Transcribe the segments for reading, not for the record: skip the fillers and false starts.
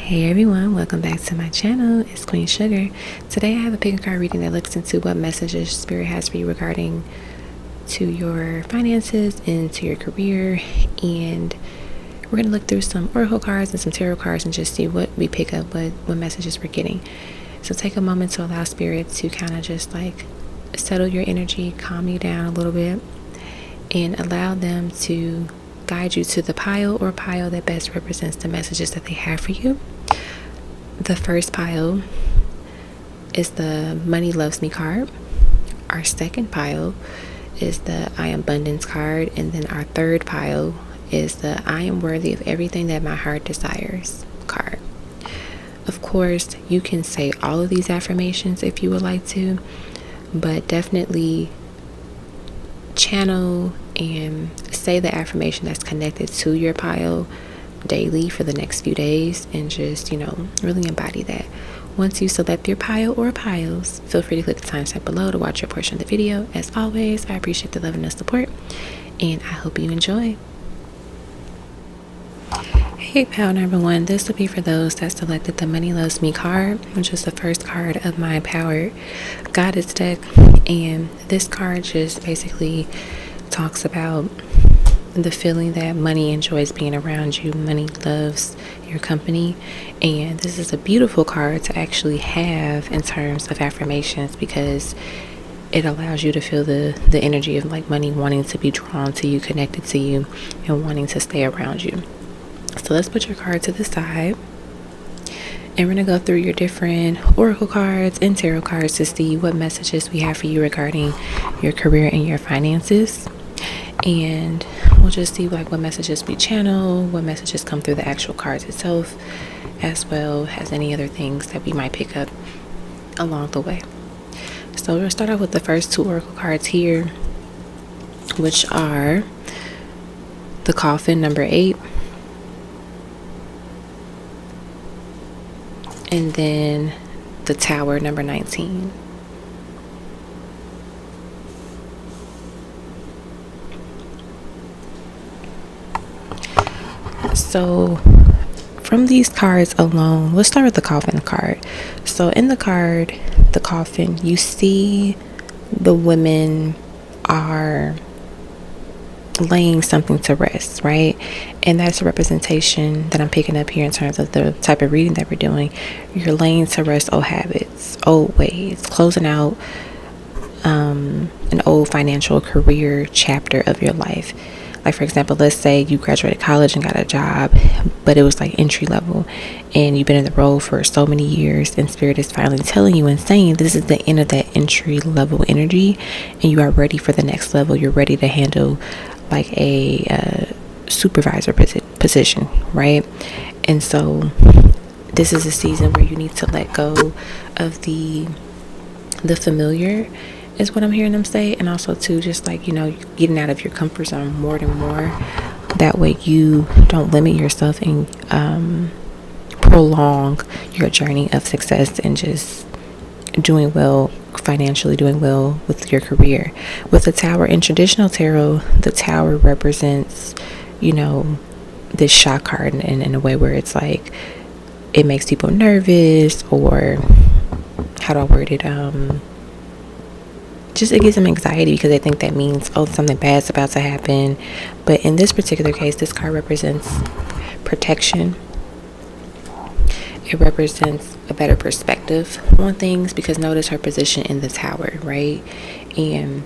Hey everyone, welcome back to my channel. It's Queen Sugar. Today I have a pick a card reading that looks into what messages Spirit has for you regarding to your finances and to your career. And we're going to look through some oracle cards and some tarot cards and just see what we pick up, what messages we're getting. So take a moment to allow Spirit to kind of just like settle your energy, calm you down a little bit, and allow them to guide you to the pile that best represents the messages that they have for you. The first pile is the Money Loves Me card. Our second pile is the I Am Abundance card. And then our third pile is the I Am Worthy of Everything That My Heart Desires card. Of course, you can say all of these affirmations if you would like to, but definitely channel and say the affirmation that's connected to your pile daily for the next few days, and just really embody that. Once you select your pile or piles, feel free to click the timestamp below to watch your portion of the video. As always, I appreciate the love and the support, and I hope you enjoy. Hey pile number one, this will be for those that selected the Money Loves Me card, which is the first card of my Empowered Goddess deck. And this card just basically talks about the feeling that money enjoys being around you. Money loves your company. And this is a beautiful card to actually have in terms of affirmations, because it allows you to feel the energy of like money wanting to be drawn to you, connected to you, and wanting to stay around you. So let's put your card to the side, and we're going to go through your different oracle cards and tarot cards to see what messages we have for you regarding your career and your finances. And we'll just see like what messages we channel, what messages come through the actual cards itself, as well as any other things that we might pick up along the way. So we'll start off with the first two oracle cards here, which are the Coffin number 8, and then the Tower number 19. So from these cards alone, let's start with the Coffin card. So in the card, the Coffin, you see the women are laying something to rest, right? And that's a representation that I'm picking up here in terms of the type of reading that we're doing. You're laying to rest old habits, old ways, closing out an old financial career chapter of your life. Like, for example, let's say you graduated college and got a job, but it was like entry level, and you've been in the role for so many years, and Spirit is finally telling you and saying this is the end of that entry level energy, and you are ready for the next level. You're ready to handle like a supervisor position, right? And so this is a season where you need to let go of the familiar, is what I'm hearing them say. And also too, just like getting out of your comfort zone more and more. That way you don't limit yourself and prolong your journey of success and just doing well financially, doing well with your career. With the Tower in traditional tarot, the Tower represents this shock card in a way where it's like it makes people nervous, or how do I word it, just it gives them anxiety because they think that means something bad's about to happen. But in this particular case, this card represents protection. It represents a better perspective on things, because notice her position in the Tower, right? And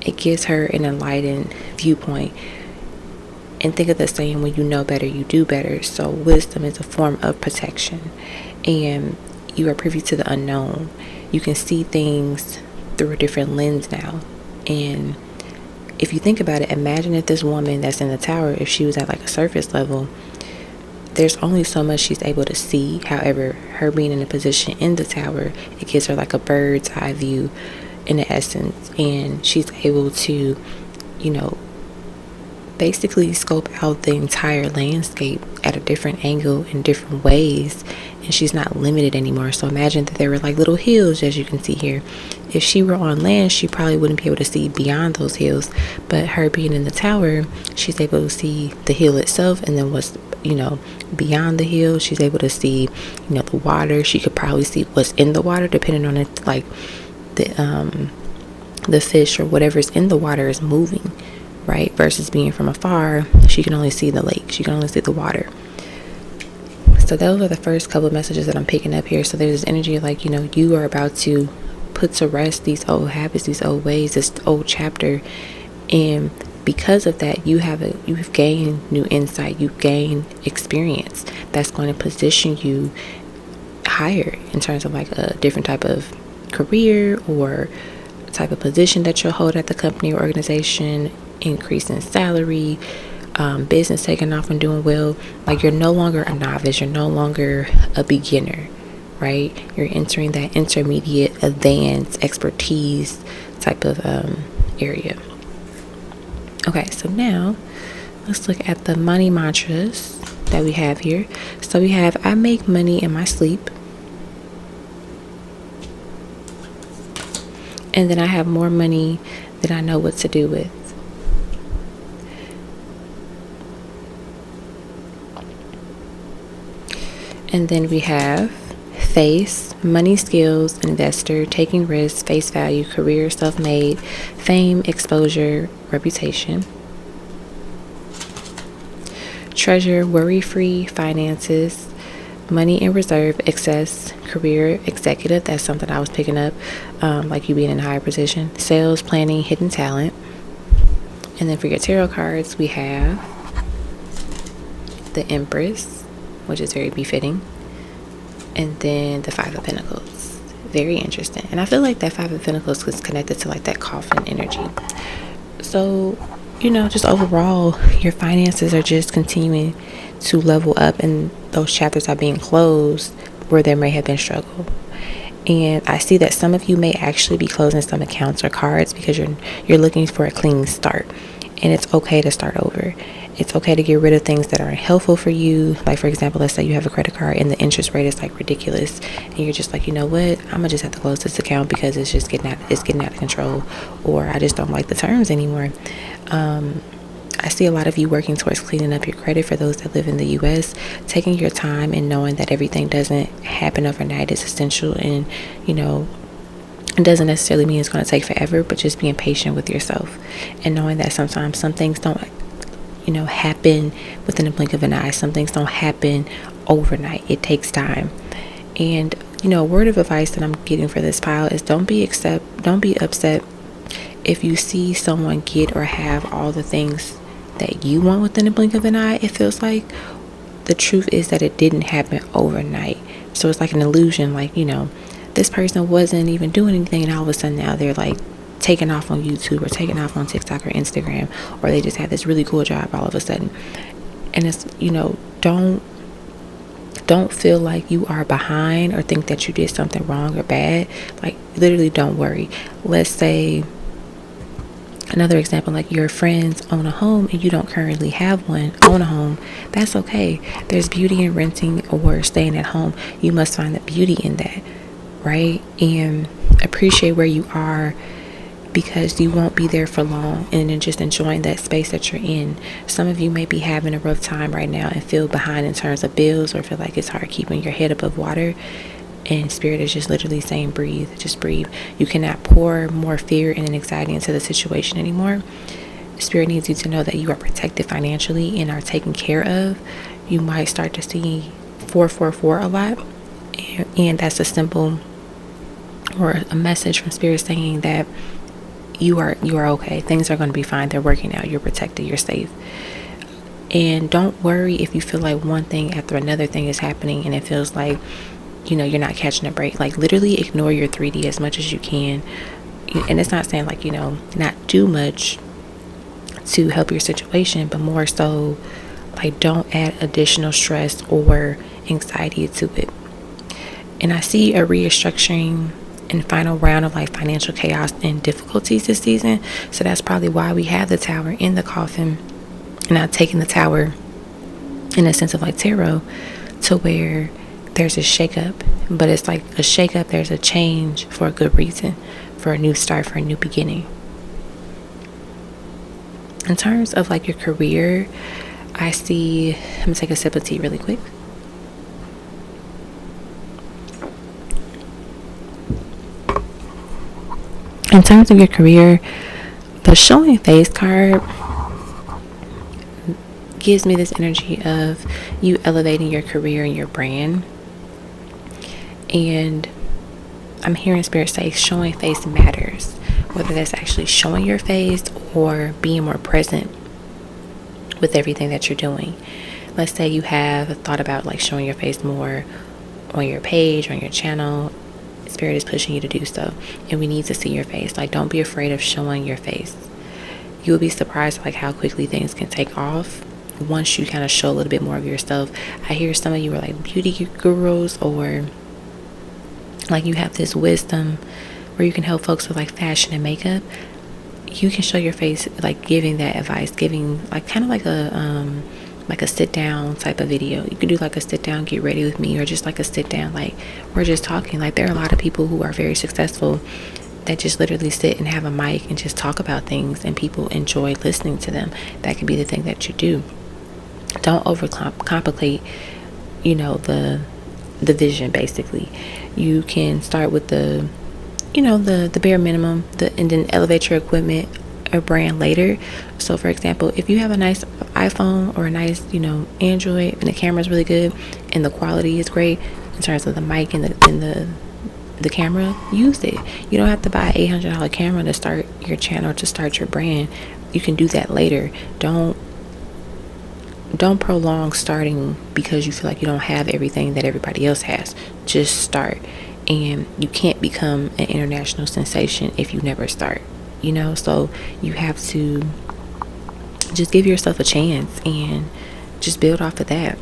it gives her an enlightened viewpoint. And think of the saying, when you know better, you do better. So wisdom is a form of protection, and you are privy to the unknown. You can see things through a different lens now. And if you think about it, imagine if this woman that's in the Tower, if she was at like a surface level, there's only so much she's able to see. However, her being in a position in the Tower, it gives her like a bird's eye view in the essence, and she's able to basically scope out the entire landscape at a different angle in different ways, and she's not limited anymore. So imagine that there were like little hills, as you can see here. If she were on land, she probably wouldn't be able to see beyond those hills, but her being in the tower, she's able to see the hill itself, and then what's beyond the hill. She's able to see the water. She could probably see what's in the water, depending on it, like the fish or whatever's in the water is moving, right? Versus being from afar, she can only see the lake, she can only see the water. So those are the first couple of messages that I'm picking up here. So there's this energy of like, you are about to put to rest these old habits, these old ways, this old chapter, and because of that, you've gained new insight, you've gained experience that's going to position you higher in terms of like a different type of career or type of position that you'll hold at the company or organization, increase in salary, business taking off and doing well. Like, you're no longer a novice, you're no longer a beginner, right? You're entering that intermediate, advanced expertise type of area. Okay, so now let's look at the money mantras that we have here. So we have, I make money in my sleep. And then I have more money than I know what to do with. And then we have face, money, skills, investor, taking risks, face value, career, self-made, fame, exposure, reputation. Treasure, worry-free, finances, money in reserve, excess, career, executive. That's something I was picking up, like you being in a higher position. Sales, planning, hidden talent. And then for your tarot cards, we have the Empress, which is very befitting. And then the Five of Pentacles. Very interesting. And I feel like that Five of Pentacles is connected to like that coffin energy. So, just overall, your finances are just continuing to level up, and those chapters are being closed where there may have been struggle. And I see that some of you may actually be closing some accounts or cards because you're looking for a clean start. And it's okay to start over. It's okay to get rid of things that aren't helpful for you. Like, for example, let's say you have a credit card and the interest rate is like ridiculous, and you're just like, you know what, I'm gonna just have to close this account because it's just getting out of control, or I just don't like the terms anymore. I see a lot of you working towards cleaning up your credit. For those that live in the US, taking your time and knowing that everything doesn't happen overnight is essential. And it doesn't necessarily mean it's going to take forever, but just being patient with yourself and knowing that sometimes some things don't happen within a blink of an eye. Some things don't happen overnight. It takes time. And a word of advice that I'm getting for this pile is don't be upset if you see someone get or have all the things that you want within a blink of an eye. It feels like the truth is that it didn't happen overnight. So it's like an illusion, like this person wasn't even doing anything, and all of a sudden now they're like taking off on YouTube or taking off on TikTok or Instagram, or they just had this really cool job all of a sudden. And it's don't feel like you are behind or think that you did something wrong or bad. Like, literally, don't worry. Let's say another example, like your friends own a home and you don't currently own a home. That's okay. There's beauty in renting or staying at home. You must find the beauty in that, right? And appreciate where you are, because you won't be there for long, and then just enjoying that space that you're in. Some of you may be having a rough time right now and feel behind in terms of bills, or feel like it's hard keeping your head above water. And Spirit is just literally saying, breathe, just breathe. You cannot pour more fear and anxiety into the situation anymore. Spirit needs you to know that you are protected financially and are taken care of. You might start to see 444 a lot, and that's a symbol or a message from Spirit saying that you are okay. Things are going to be fine. They're working out. You're protected. You're safe. And don't worry if you feel like one thing after another thing is happening and it feels like you're not catching a break. Like, literally ignore your 3D as much as you can. And it's not saying like not do much to help your situation, but more so like don't add additional stress or anxiety to it. And I see a restructuring and final round of like financial chaos and difficulties this season. So that's probably why we have the Tower in the coffin. Now taking the Tower in a sense of like tarot, to where there's a shakeup, but it's like a shakeup, there's a change for a good reason, for a new start, for a new beginning. In terms of like your career, I see, I'm gonna take a sip of tea really quick. In terms of your career, the showing face card gives me this energy of you elevating your career and your brand. And I'm hearing Spirit say showing face matters, whether that's actually showing your face or being more present with everything that you're doing. Let's say you have thought about like showing your face more on your page, on your channel. Spirit is pushing you to do so, and we need to see your face. Like, don't be afraid of showing your face. You will be surprised like how quickly things can take off once you kind of show a little bit more of yourself. I hear some of you are like beauty gurus, or like you have this wisdom where you can help folks with like fashion and makeup. You can show your face, like giving that advice, giving like kind of like a sit down type of video. You can do like a sit down, get ready with me, or just like a sit down, like we're just talking. Like there are a lot of people who are very successful that just literally sit and have a mic and just talk about things, and people enjoy listening to them. That could be the thing that you do. Don't overcomplicate, you know, the vision. Basically, you can start with the bare minimum, and then elevate your equipment or brand later. So for example, if you have a nice iPhone or a nice, Android, and the camera is really good and the quality is great in terms of the mic and the camera, use it. You don't have to buy an $800 camera to start your channel, to start your brand. You can do that later. Don't prolong starting because you feel like you don't have everything that everybody else has. Just start. And you can't become an international sensation if you never start, so you have to just give yourself a chance and just build off of that.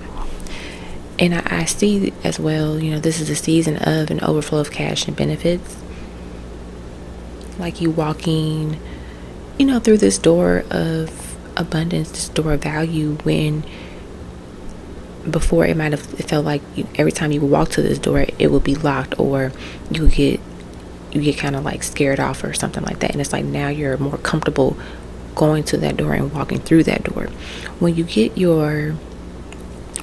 And I see as well, this is a season of an overflow of cash and benefits, like you walking through this door of abundance, this door of value, when before it might have felt like every time you would walk to this door it would be locked, or you get kind of like scared off or something like that. And it's like now you're more comfortable going to that door and walking through that door. When you get your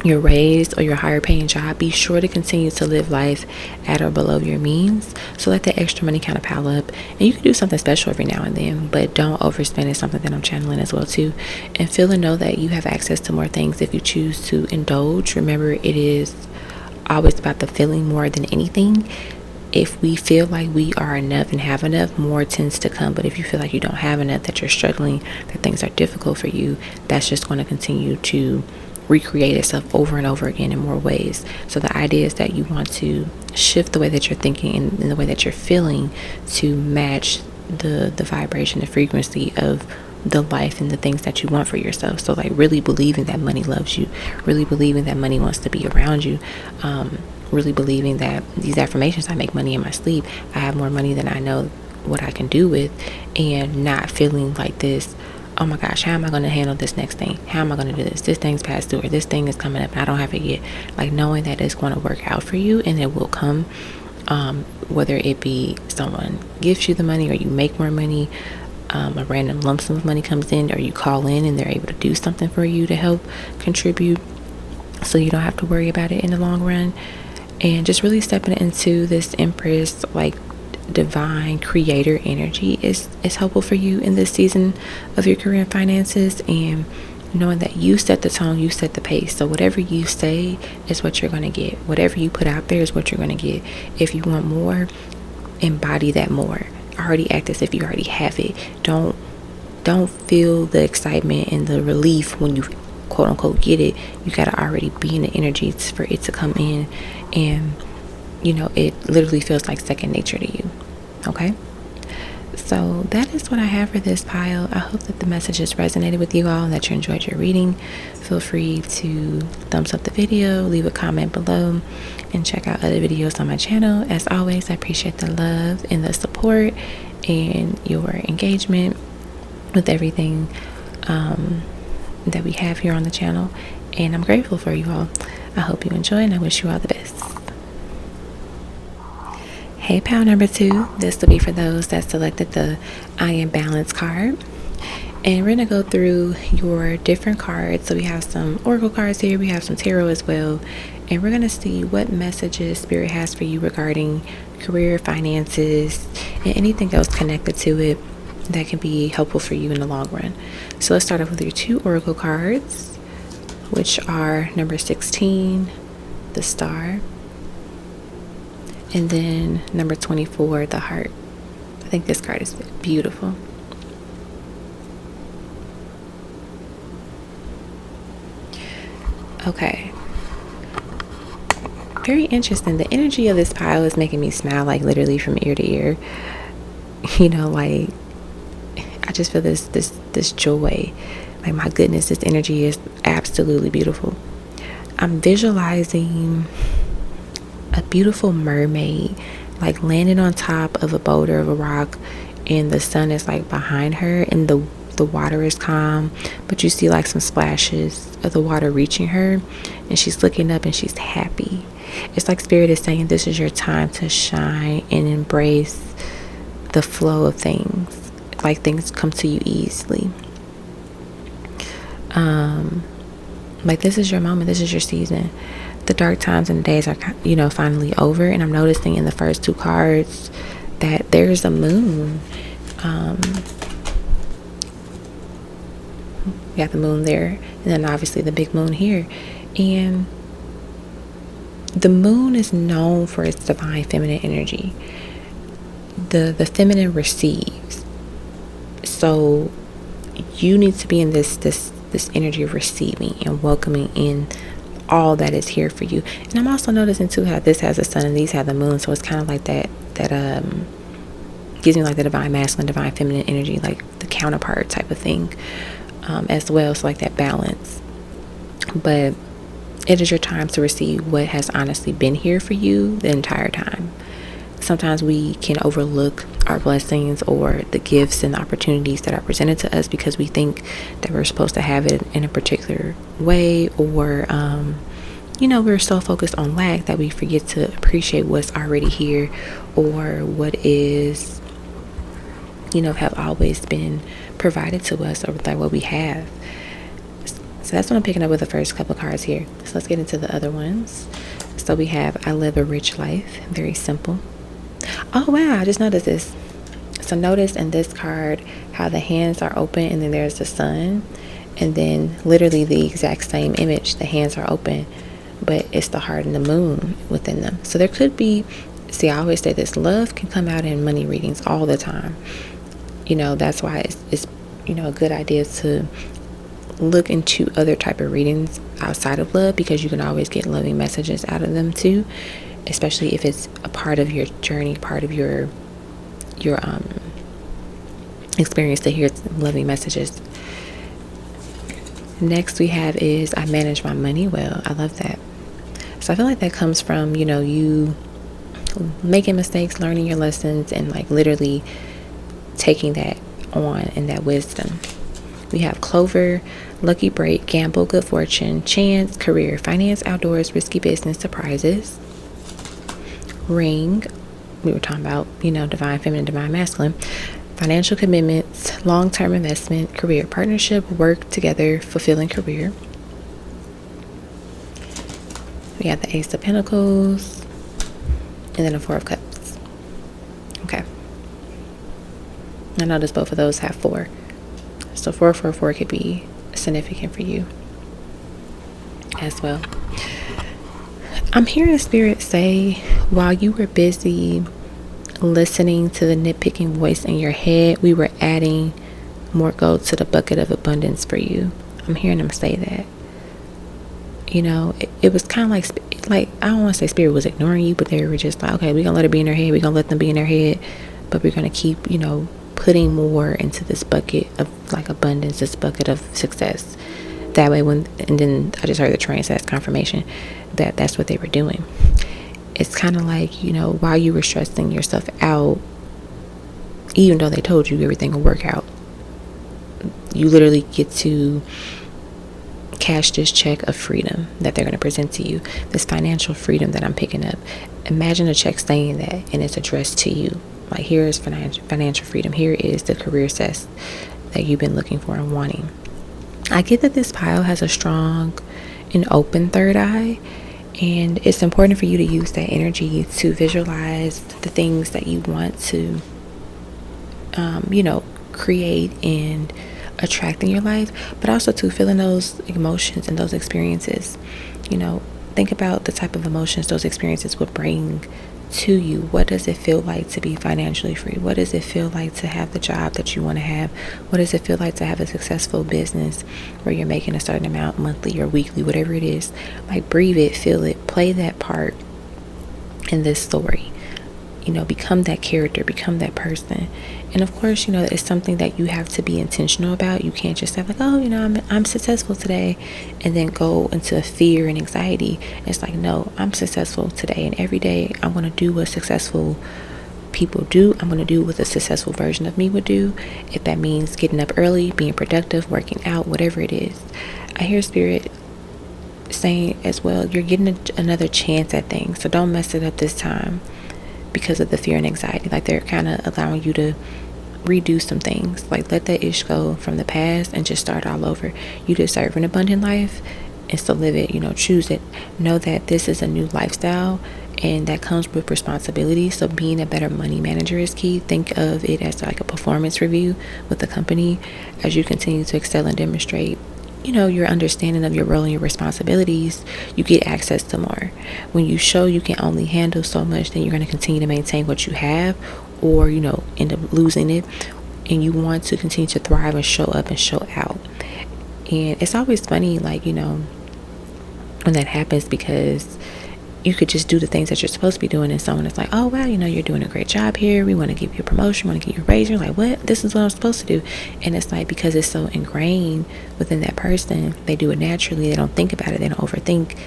raise or your higher paying job, be sure to continue to live life at or below your means, so let that extra money kind of pile up. And you can do something special every now and then, but don't overspend. Is something that I'm channeling as well too. And feel and know that you have access to more things if you choose to indulge. Remember, it is always about the feeling more than anything. If we feel like we are enough and have enough, more tends to come. But if you feel like you don't have enough, that you're struggling, that things are difficult for you, that's just going to continue to recreate itself over and over again in more ways. So the idea is that you want to shift the way that you're thinking and the way that you're feeling to match the vibration, the frequency of the life and the things that you want for yourself. So like really believing that money loves you, really believing that money wants to be around you, really believing that these affirmations, I make money in my sleep, I have more money than I know what I can do with, and not feeling like this, oh my gosh, how am I going to handle this next thing? How am I going to do this? This thing's past due, or this thing is coming up and I don't have it yet. Like knowing that it's going to work out for you and it will come, whether it be someone gives you the money or you make more money, a random lump sum of money comes in, or you call in and they're able to do something for you to help contribute so you don't have to worry about it in the long run. And just really stepping into this Empress, like divine creator energy is helpful for you in this season of your career and finances, and knowing that you set the tone, you set the pace. So whatever you say is what you're going to get. Whatever you put out there is what you're going to get. If you want more, embody that more. Already act as if you already have it. Don't feel the excitement and the relief when you quote unquote get it. You got to already be in the energy for it to come in, and it literally feels like second nature to you. Okay, so that is what I have for this pile. I hope that the messages resonated with you all and that you enjoyed your reading. Feel free to thumbs up the video, leave a comment below, and check out other videos on my channel. As always, I appreciate the love and the support and your engagement with everything that we have here on the channel, and I'm grateful for you all. I hope you enjoy, and I wish you all the best. Hey, pal number 2, this will be for those that selected the I Am Balance card. And we're going to go through your different cards. So we have some oracle cards here, we have some tarot as well. And we're going to see what messages Spirit has for you regarding career, finances, and anything else connected to it that can be helpful for you in the long run. So let's start off with your 2 oracle cards, which are number 16, the Star, and then number 24, the Heart. I think this card is beautiful. Okay. Very interesting. The energy of this pile is making me smile, like literally from ear to ear. You know, like I just feel this joy. Like, my goodness, this energy is absolutely beautiful. I'm visualizing a beautiful mermaid, like landing on top of a boulder of a rock, and the sun is like behind her, and the water is calm, but you see like some splashes of the water reaching her, and she's looking up and she's happy. It's like Spirit is saying this is your time to shine and embrace the flow of things, like things come to you easily. Like, this is your moment, this is your season. The dark times and the days are, you know, finally over. And I'm noticing in the first 2 cards that there's a moon. We got the moon there, and then obviously the big moon here. And the moon is known for its divine feminine energy. The feminine receives. So you need to be in this energy of receiving and welcoming in all that is here for you. And I'm also noticing too how this has the sun and these have the moon, so it's kind of like that gives me like the divine masculine, divine feminine energy, like the counterpart type of thing, as well. So like that balance. But it is your time to receive what has honestly been here for you the entire time. Sometimes we can overlook our blessings or the gifts and opportunities that are presented to us because we think that we're supposed to have it in a particular way, or you know, we're so focused on lack that we forget to appreciate what's already here, or what is, you know, have always been provided to us, or like what we have. So that's what I'm picking up with the first couple of cards here. So let's get into the other ones. So we have I live a rich life. Very simple. Oh wow, I just noticed this. So notice in this card how the hands are open and then there's the sun, and then literally the exact same image, the hands are open, but it's the heart and the moon within them. So there could be, see, I always say this, love can come out in money readings all the time. You know, that's why it's you know, a good idea to look into other type of readings outside of love, because you can always get loving messages out of them too, especially if it's a part of your journey, part of your experience to hear loving messages. Next we have is I manage my money well. I love that. So I feel like that comes from, you know, you making mistakes, learning your lessons, and like literally taking that on and that wisdom. We have Clover, lucky break, gamble, good fortune, chance, career, finance, outdoors, risky business, surprises. Ring, we were talking about, you know, divine feminine, divine masculine, financial commitments, long-term investment, career, partnership, work together, fulfilling career. We have the Ace of Pentacles, and then the Four of Cups. Okay. I notice both of those have 4. So 444 could be significant for you as well. I'm hearing Spirit say, while you were busy listening to the nitpicking voice in your head, we were adding more gold to the bucket of abundance for you. I'm hearing them say that. You know, it was kind of like I don't want to say Spirit was ignoring you, but they were just like, okay, we're gonna let it be in their head, we're gonna let them be in their head, but we're gonna keep, you know, putting more into this bucket of like abundance, this bucket of success. That way, and then I just heard the train, so that's confirmation that that's what they were doing. It's kind of like, you know, while you were stressing yourself out, even though they told you everything will work out, you literally get to cash this check of freedom that they're going to present to you, this financial freedom that I'm picking up. Imagine a check saying that, and it's addressed to you. Like, here is financial freedom. Here is the career success that you've been looking for and wanting. I get that this pile has a strong and open third eye, and it's important for you to use that energy to visualize the things that you want to, create and attract in your life, but also to feeling those emotions and those experiences. Think about the type of emotions those experiences would bring to you. What does it feel like to be financially free? What does it feel like to have the job that you want to have? What does it feel like to have a successful business where you're making a certain amount monthly or weekly, whatever it is? Like, breathe it, feel it, play that part in this story. Become that character, become that person. And of course, it's something that you have to be intentional about. You can't just have like, oh, I'm successful today, and then go into fear and anxiety. It's like, no, I'm successful today, and every day I'm going to do what successful people do. I'm going to do what a successful version of me would do. If that means getting up early, being productive, working out, whatever it is. I hear Spirit saying as well, you're getting another chance at things, so don't mess it up this time because of the fear and anxiety. Like, they're kind of allowing you to redo some things. Like, let that ish go from the past and just start all over. You deserve an abundant life, and so live it. Choose it. Know that this is a new lifestyle, and that comes with responsibility. So being a better money manager is key. Think of it as like a performance review with the company as you continue to excel and demonstrate your understanding of your role and your responsibilities. You get access to more. When you show you can only handle so much, then you're going to continue to maintain what you have, or end up losing it. And you want to continue to thrive and show up and show out. And it's always funny, like, when that happens, because you could just do the things that you're supposed to be doing, and someone is like, oh wow, you're doing a great job here, we want to give you a promotion, we want to give you a raise. You're like, what? This is what I'm supposed to do. And it's like, because it's so ingrained within that person, they do it naturally, they don't think about it, they don't overthink,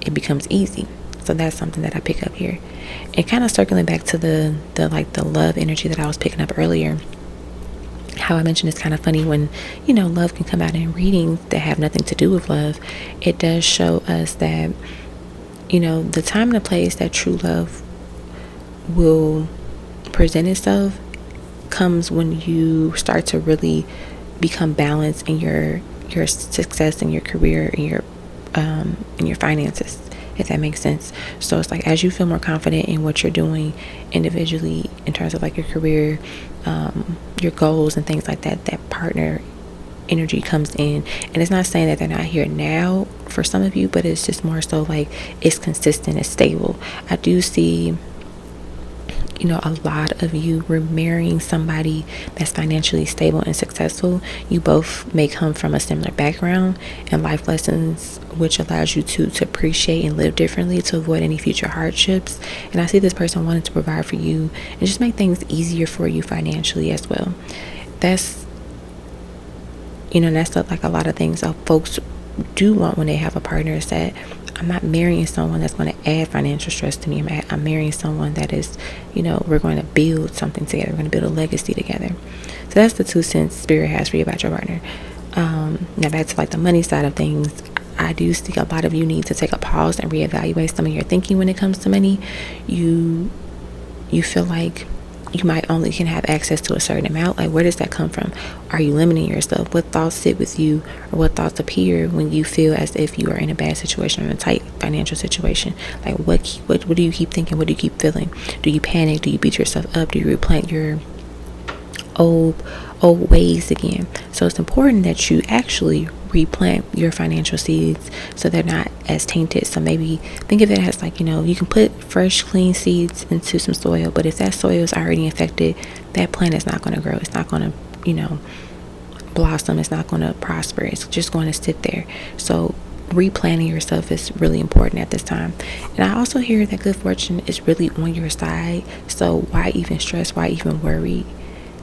it becomes easy. So that's something that I pick up here. And kind of circling back to the love energy that I was picking up earlier, how I mentioned it's kind of funny when love can come out in readings that have nothing to do with love. It does show us that the time and the place that true love will present itself comes when you start to really become balanced in your success in your career, in your finances, if that makes sense. So it's like, as you feel more confident in what you're doing individually in terms of like your career, your goals and things like that, that partner energy comes in. And it's not saying that they're not here now for some of you, but it's just more so like it's consistent, it's stable. I do see a lot of you were marrying somebody that's financially stable and successful. You both may come from a similar background and life lessons, which allows you to appreciate and live differently to avoid any future hardships. And I see this person wanting to provide for you and just make things easier for you financially as well. That's like a lot of things that folks do want when they have a partner, is that I'm not marrying someone that's going to add financial stress to me. I'm marrying someone that is, we're going to build something together. We're going to build a legacy together. So that's the 2 cents Spirit has for you about your partner. Now back to like the money side of things. I do see a lot of you need to take a pause and reevaluate some of your thinking when it comes to money. You feel like you might only can have access to a certain amount. Like, where does that come from? Are you limiting yourself? What thoughts sit with you, or what thoughts appear when you feel as if you are in a bad situation or a tight financial situation? Like, what do you keep thinking? What do you keep feeling? Do you panic? Do you beat yourself up? Do you replant your old ways again? So it's important that you actually replant your financial seeds so they're not as tainted. So maybe think of it as like, you can put fresh, clean seeds into some soil, but if that soil is already infected, that plant is not going to grow. It's not going to, blossom. It's not going to prosper. It's just going to sit there. So replanting yourself is really important at this time. And I also hear that good fortune is really on your side. So why even stress? Why even worry?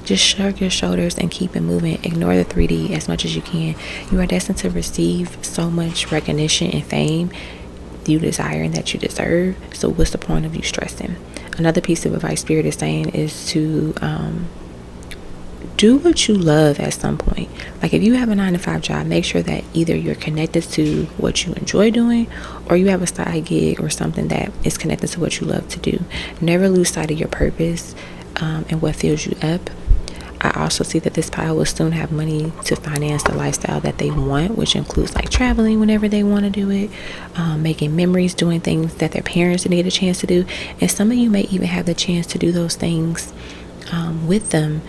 Just shrug your shoulders and keep it moving. Ignore the 3D as much as you can. You are destined to receive so much recognition and fame you desire and that you deserve. So what's the point of you stressing? Another piece of advice Spirit is saying is to do what you love at some point. Like if you have a 9-to-5 job, make sure that either you're connected to what you enjoy doing, or you have a side gig or something that is connected to what you love to do. Never lose sight of your purpose and what fills you up. I also see that this pile will soon have money to finance the lifestyle that they want, which includes like traveling whenever they want to do it, making memories, doing things that their parents didn't get a chance to do. And some of you may even have the chance to do those things with them,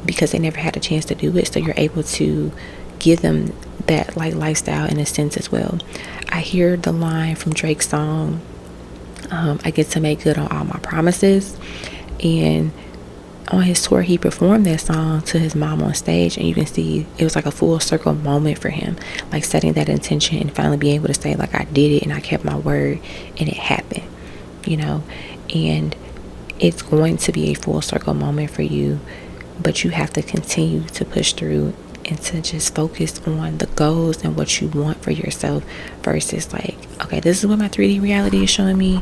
because they never had a chance to do it. So you're able to give them that like lifestyle in a sense as well. I hear the line from Drake's song, I get to make good on all my promises. And on his tour, he performed that song to his mom on stage, and you can see it was like a full circle moment for him, like setting that intention and finally being able to say like, I did it and I kept my word and it happened, and it's going to be a full circle moment for you, but you have to continue to push through and to just focus on the goals and what you want for yourself versus like, okay, this is what my 3D reality is showing me,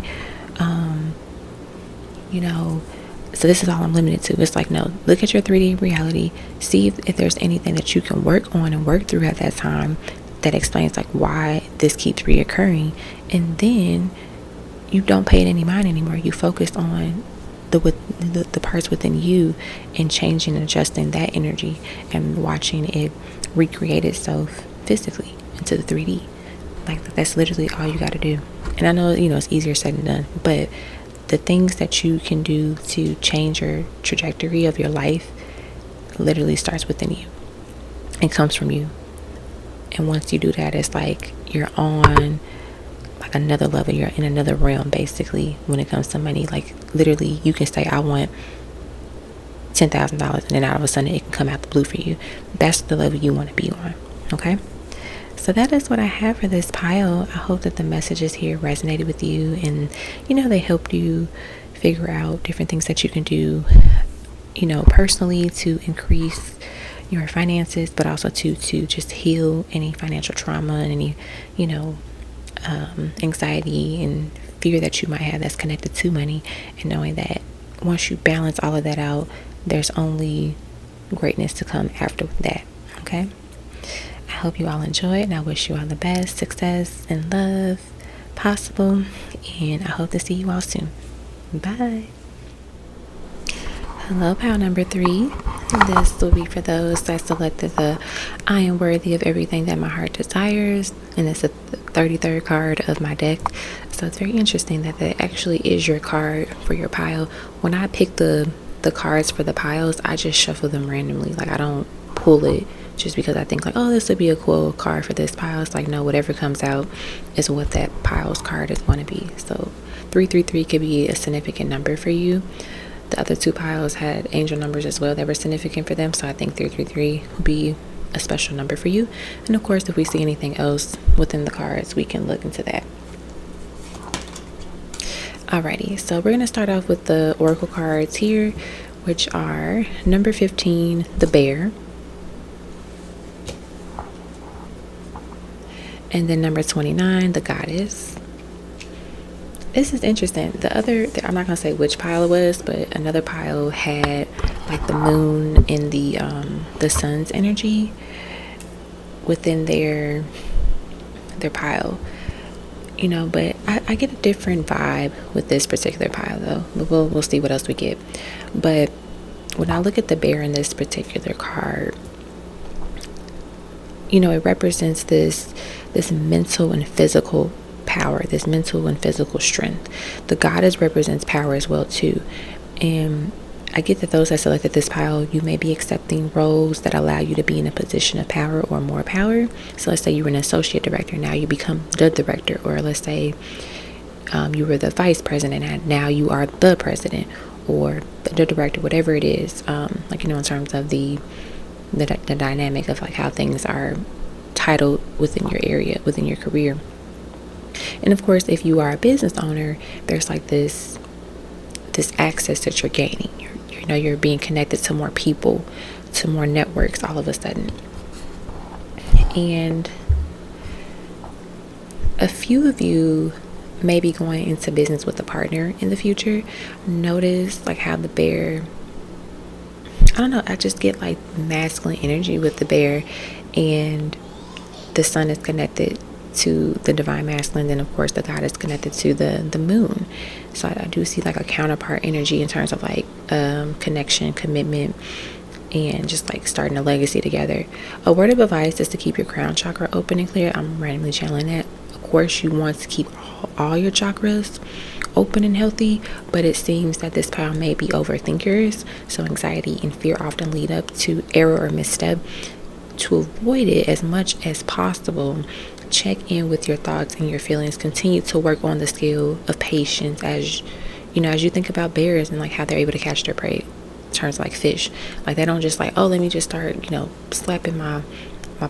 so this is all I'm limited to. It's like, no, look at your 3D reality, see if there's anything that you can work on and work through at that time that explains like why this keeps reoccurring, and then you don't pay it any mind anymore. You focus on the parts within you and changing and adjusting that energy and watching it recreate itself physically into the 3D. Like that's literally all you got to do. And I know it's easier said than done, but the things that you can do to change your trajectory of your life literally starts within you and comes from you. And once you do that, it's like you're on like another level. You're in another realm basically when it comes to money. Like literally you can say, I want $10,000, and then all of a sudden it can come out the blue for you. That's the level you want to be on. Okay, so that is what I have for this pile. I hope that the messages here resonated with you, and they helped you figure out different things that you can do personally to increase your finances, but also to just heal any financial trauma and any anxiety and fear that you might have that's connected to money, and knowing that once you balance all of that out, there's only greatness to come after that. Okay, I hope you all enjoy it, and I wish you all the best success and love possible, and I hope to see you all soon. Bye. Hello, pile number 3. This will be for those that selected the I am worthy of everything that my heart desires, and it's the 33rd card of my deck. So it's very interesting that that actually is your card for your pile. When I pick the cards for the piles, I just shuffle them randomly. Like I don't pull it just because I think like, oh, this would be a cool card for this pile. It's like, no, whatever comes out is what that pile's card is going to be. So 333 could be a significant number for you. The other 2 piles had angel numbers as well that were significant for them, so I think 333 will be a special number for you. And of course, if we see anything else within the cards, we can look into that. Alrighty, so we're going to start off with the oracle cards here, which are number 15, the bear, and then number 29, the goddess. This is interesting. I'm not gonna say which pile it was, but another pile had like the moon and the sun's energy within their pile, but I get a different vibe with this particular pile though. We'll see what else we get. But when I look at the bear in this particular card, it represents this mental and physical power, this mental and physical strength. The goddess represents power as well too, and I get that those that selected this pile, you may be accepting roles that allow you to be in a position of power or more power. So let's say you were an associate director, now you become the director, or let's say you were the vice president and now you are the president or the director, whatever it is, in terms of the dynamic of like how things are titled within your area, within your career. And of course, if you are a business owner, there's like this access that you're gaining. You're being connected to more people, to more networks all of a sudden. And a few of you may be going into business with a partner in the future. Notice like how the bear I don't know, I just get like masculine energy with the bear, and the sun is connected to the divine masculine, then of course the god is connected to the moon. So I do see like a counterpart energy in terms of like connection, commitment, and just like starting a legacy together. A word of advice is to keep your crown chakra open and clear. I'm randomly channeling that. Of course you want to keep all your chakras open and healthy, but it seems that this pile may be overthinkers, so anxiety and fear often lead up to error or misstep. To avoid it as much as possible, check in with your thoughts and your feelings. Continue to work on the skill of patience as you think about bears and like how they're able to catch their prey in terms of like fish. Like they don't just like, oh, let me just start slapping my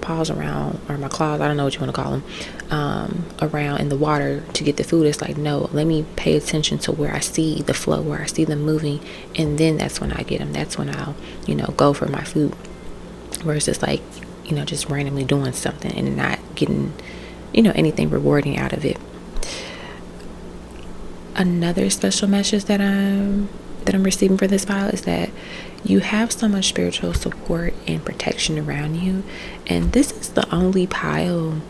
paws around, or my claws, I don't know what you want to call them, around in the water to get the food. It's like, no, let me pay attention to where I see the flow, where I see them moving, and then that's when I get them. That's when I'll go for my food. Whereas it's like, just randomly doing something and not getting, anything rewarding out of it. Another special message that I'm receiving for this file is that you have so much spiritual support and protection around you, and this is the only pile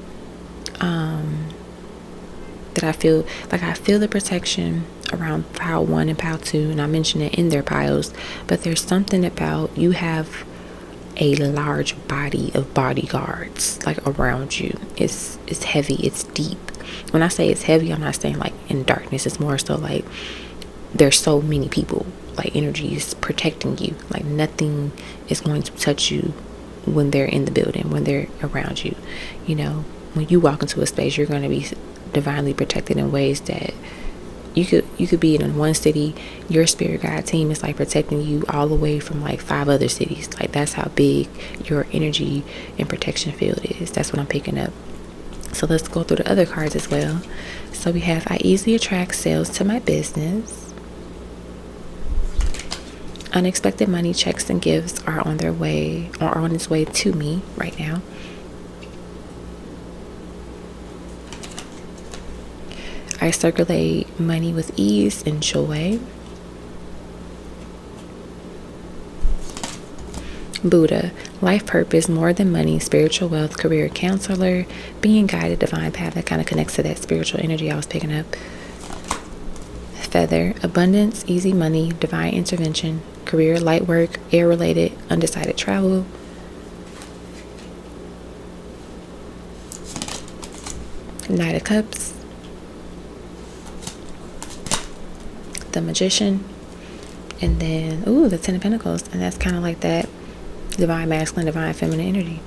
that I feel the protection around pile 1 and pile 2, and I mentioned it in their piles, but there's something about you have a large body of bodyguards like around you. It's heavy, it's deep. When I say it's heavy, I'm not saying like in darkness. It's more so like there's so many people, like energy is protecting you. Like nothing is going to touch you when they're in the building, when they're around you. When you walk into a space, you're going to be divinely protected in ways that you could be in one city, your spirit guide team is like protecting you all the way from like 5 other cities. Like that's how big your energy and protection field is. That's what I'm picking up. So let's go through the other cards as well. So we have, I easily attract sales to my business. Unexpected money, checks, and gifts are on their way, or on its way to me right now. I circulate money with ease and joy. Buddha, life purpose, more than money, spiritual wealth, career counselor, being guided, divine path. That kind of connects to that spiritual energy I was picking up. Feather, abundance, easy money, divine intervention, career, light work, air related, undecided travel. Knight of Cups, the Magician, and then the 10 of Pentacles, and that's kind of like that divine masculine, divine feminine energy.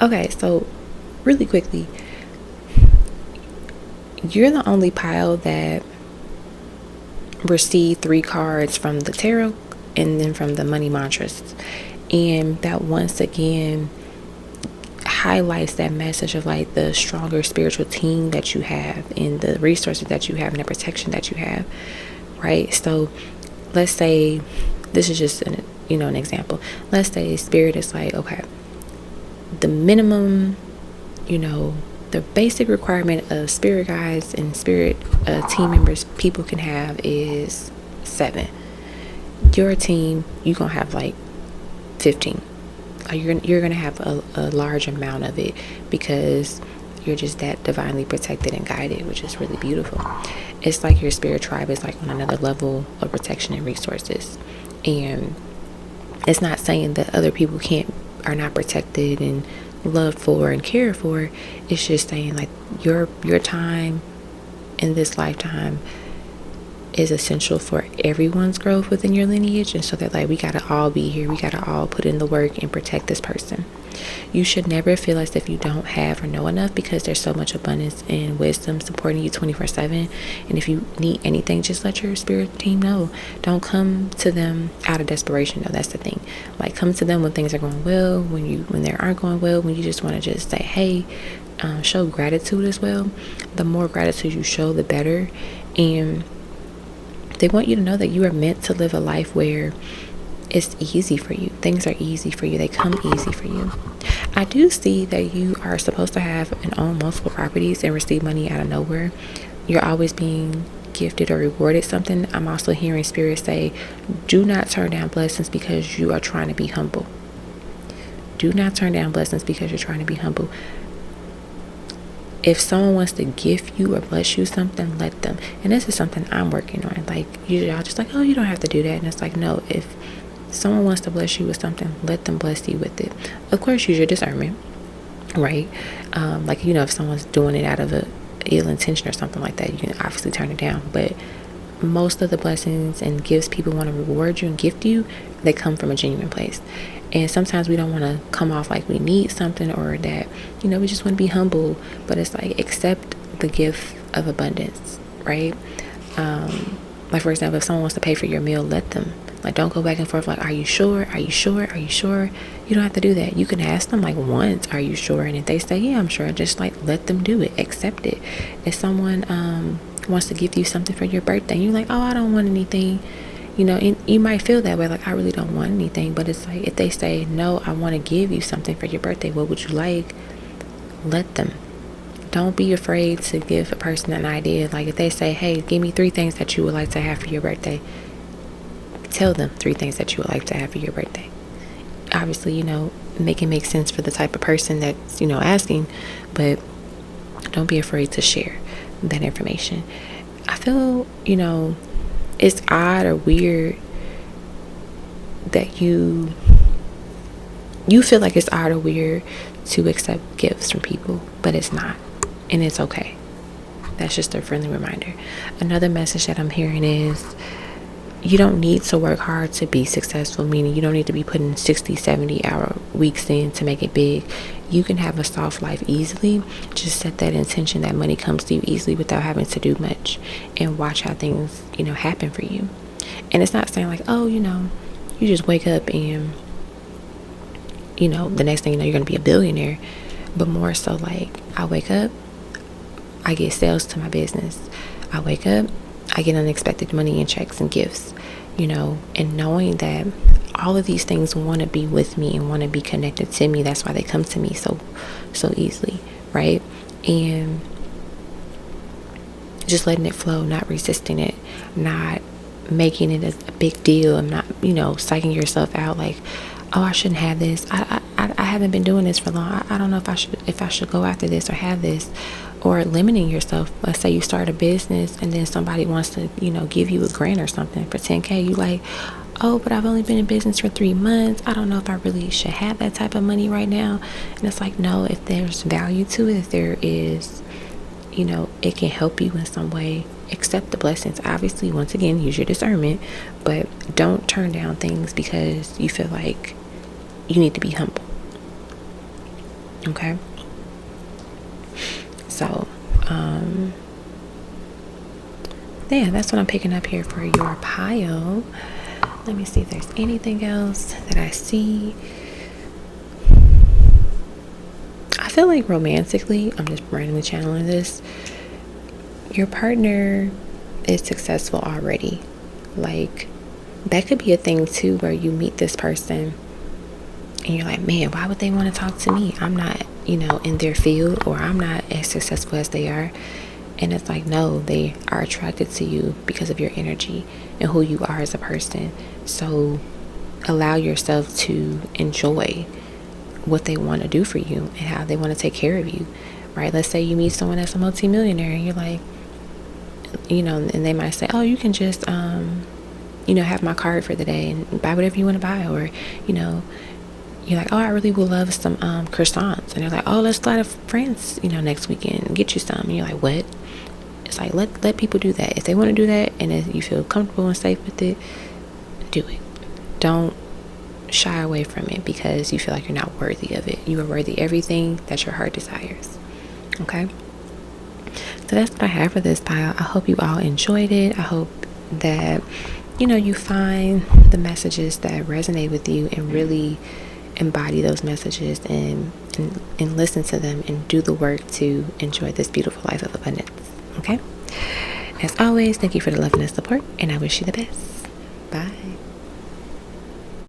Okay, so really quickly, you're the only pile that received 3 cards from the tarot and then from the money mantras, and that once again highlights that message of like the stronger spiritual team that you have and the resources that you have and the protection that you have, right? So let's say this is just an example. Let's say spirit is like, okay, the minimum, the basic requirement of spirit guides and spirit team members people can have is 7. Your team, you're gonna have like 15. You're gonna have a large amount of it because you're just that divinely protected and guided, which is really beautiful. It's like your spirit tribe is like on another level of protection and resources, and it's not saying that other people are not protected and loved for and cared for. It's just saying like your time in this lifetime is essential for everyone's growth within your lineage, and so that like we gotta all be here, we gotta all put in the work and protect this person. You should never feel as if you don't have or know enough, because there's so much abundance and wisdom supporting you 24/7. And if you need anything, just let your spirit team know. Don't come to them out of desperation though. That's the thing. Like, come to them when things are going well, when they aren't going well, when you just want to just say hey. Show gratitude as well. The more gratitude you show, the better. And they want you to know that you are meant to live a life where it's easy for you. Things are easy for you. They come easy for you. I do see that you are supposed to have and own multiple properties and receive money out of nowhere. You're always being gifted or rewarded something, I'm also hearing Spirit say, do not turn down blessings because you are trying to be humble. Do not turn down blessings because you're trying to be humble. If someone wants to gift you or bless you something, let them. And this is something I'm working on. Like, usually I'll just like, oh, you don't have to do that. And it's like, no, if someone wants to bless you with something, let them bless you with it. Of course, use your discernment, right? Like, if someone's doing it out of a ill intention or something like that, you can obviously turn it down. But most of the blessings and gifts people want to reward you and gift you, they come from a genuine place. And sometimes we don't want to come off like we need something, or that, we just want to be humble. But it's like, accept the gift of abundance, right? Like, for example, if someone wants to pay for your meal, let them. Like, don't go back and forth like, are you sure? Are you sure? Are you sure? You don't have to do that. You can ask them like once, are you sure? And if they say, yeah, I'm sure, just like let them do it. Accept it. If someone wants to give you something for your birthday, you're like, oh, I don't want anything. And you might feel that way, like, I really don't want anything. But it's like, if they say, no, I want to give you something for your birthday, what would you like? Let them. Don't be afraid to give a person an idea. Like, if they say, hey, give me 3 things that you would like to have for your birthday, tell them 3 things that you would like to have for your birthday. Obviously, make it make sense for the type of person that's, asking, but don't be afraid to share that information. I feel, it's odd or weird that you feel like it's odd or weird to accept gifts from people, but it's not, and it's okay. That's just a friendly reminder. Another message that I'm hearing is, you don't need to work hard to be successful, meaning you don't need to be putting 60, 70 hour weeks in to make it big. You can have a soft life easily. Just set that intention that money comes to you easily without having to do much, and watch how things, happen for you. And it's not saying like, oh, you just wake up and, the next thing you know, you're going to be a billionaire. But more so like, I wake up, I get sales to my business. I wake up, I get unexpected money and checks and gifts, and knowing that all of these things want to be with me and want to be connected to me. That's why they come to me so easily, right? And just letting it flow, not resisting it, not making it a big deal, and not, psyching yourself out like, oh, I shouldn't have this. I haven't been doing this for long. I don't know if I should go after this or have this. Or limiting yourself. Let's say you start a business and then somebody wants to, give you a grant or something for 10K. You like, oh, but I've only been in business for 3 months. I don't know if I really should have that type of money right now. And it's like, no, if there's value to it, if there is, it can help you in some way, accept the blessings. Obviously, once again, use your discernment, but don't turn down things because you feel like you need to be humble. Okay? So, yeah, that's what I'm picking up here for your pile. Let me see if there's anything else that I see. I feel like romantically, I'm just randomly channeling this, your partner is successful already. Like, that could be a thing too, where you meet this person and you're like, man, why would they want to talk to me? I'm not, in their field, or I'm not as successful as they are. And it's like, no, they are attracted to you because of your energy and who you are as a person. So allow yourself to enjoy what they want to do for you and how they want to take care of you, right? Let's say you meet someone that's a multimillionaire and you're like, and they might say, oh, you can just, have my card for the day and buy whatever you want to buy. Or, you're like, oh, I really would love some croissants. And they're like, oh, let's fly to France, next weekend and get you some. And you're like, what? It's like, let people do that. If they want to do that and if you feel comfortable and safe with it, do it. Don't shy away from it because you feel like you're not worthy of it. You are worthy of everything that your heart desires. Okay? So that's what I have for this pile. I hope you all enjoyed it. I hope that, you find the messages that resonate with you and really embody those messages and listen to them and do the work to enjoy this beautiful life of abundance. Okay? As always, thank you for the love and the support, and I wish you the best. Bye.